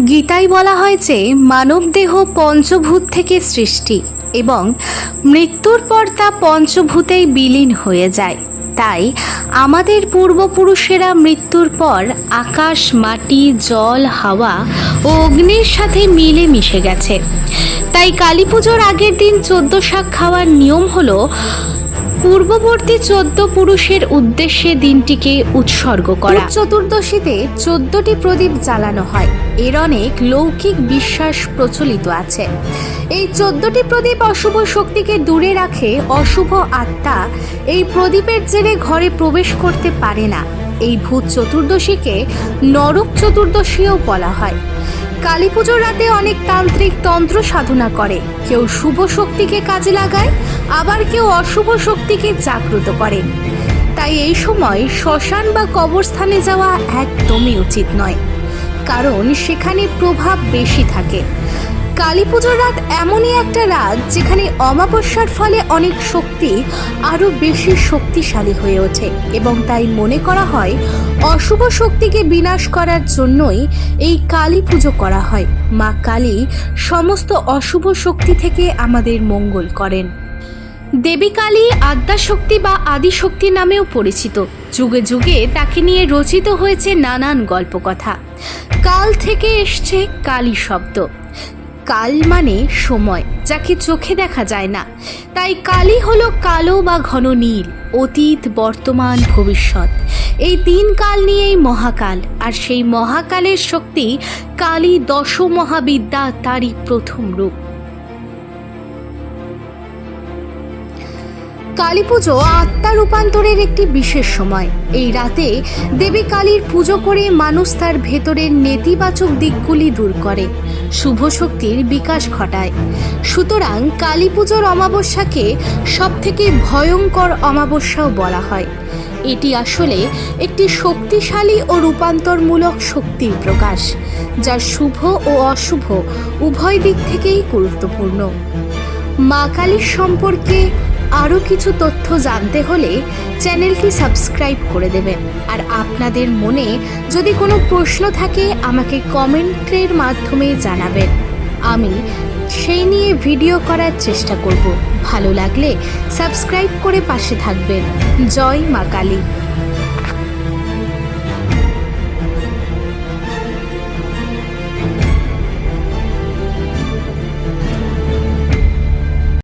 গীতায় বলা হয়েছে মানবদেহ পঞ্চভূত থেকে সৃষ্টি এবং মৃত্যুর পর তা পঞ্চভূতেই বিলীন হয়ে যায়। তাই আমাদের পূর্বপুরুষেরা মৃত্যুর পর আকাশ, মাটি, জল, হাওয়া ও অগ্নির সাথে মিলে মিশে গেছে। তাই কালী পুজোর আগের দিন 14 শাক খাওয়ার নিয়ম হলো পূর্ববর্তী 14 পুরুষের উদ্দেশ্যে দিনটিকে উৎসর্গ করা। চতুর্দশীতে 14টি প্রদীপ জ্বালানো হয়। এর অনেক লৌকিক বিশ্বাস প্রচলিত আছে। এই 14টি প্রদীপ অশুভ শক্তিকে দূরে রাখে। অশুভ আত্মা এই প্রদীপের জেরে ঘরে প্রবেশ করতে পারে না। এই ভূত চতুর্দশীকে নরক চতুর্দশীও বলা হয়। কালী পুজোর রাতে অনেক তান্ত্রিক তন্ত্র সাধনা করে। কেউ শুভ শক্তিকে কাজে লাগায়, আবার কেউ অশুভ শক্তিকে জাগ্রত করে। তাই এই সময় শ্মশান বা কবরস্থানে যাওয়া একদমই উচিত নয়, কারণ সেখানে প্রভাব বেশি থাকে। কালী পুজোর রাত এমনই একটা রাত যেখানে অমাবস্যার ফলে অনেক শক্তি আরও বেশি শক্তিশালী হয়ে ওঠে এবং তাই মনে করা হয় অশুভ শক্তিকে বিনাশ করার জন্যই এই কালী পুজো করা হয়। মা কালী সমস্ত অশুভ শক্তি থেকে আমাদের মঙ্গল করেন। দেবী কালী আদ্যাশক্তি বা আদিশক্তি নামেও পরিচিত। যুগে যুগে তাকে নিয়ে রচিত হয়েছে নানান গল্পকথা। কাল থেকে এসছে কালী শব্দ। কাল মানে সময়, যাকে চোখে দেখা যায় না। তাই কালী হলো কালো বা ঘন নীল, অতীত, বর্তমান, ভবিষ্যৎ। এই 3 কাল নিয়েই মহাকাল, আর সেই মহাকালের শক্তি কালী দশ মহাবিদ্যা, তারই প্রথম রূপ। কালী পুজো আত্মা রূপান্তরের একটি বিশেষ সময়। এই রাতে দেবী কালীর পুজো করে মানুষ তার ভেতরের নেতিবাচক দিকগুলি দূর করে, শুভ শক্তির বিকাশ ঘটায়। সুতরাং কালী পুজোর অমাবস্যাকে সবথেকে ভয়ঙ্কর অমাবস্যাও বলা হয়। এটি আসলে একটি শক্তিশালী ও রূপান্তরমূলক শক্তির প্রকাশ, যা শুভ ও অশুভ উভয় দিক থেকেই গুরুত্বপূর্ণ। মা কালীর সম্পর্কে আরও কিছু তথ্য জানতে হলে চ্যানেলটি সাবস্ক্রাইব করে দেবেন। আর আপনাদের মনে যদি কোনো প্রশ্ন থাকে আমাকে কমেন্টের মাধ্যমে জানাবেন, আমি সেই নিয়ে ভিডিও করার চেষ্টা করব। ভালো লাগলে সাবস্ক্রাইব করে পাশে থাকবেন। জয় মা কালী।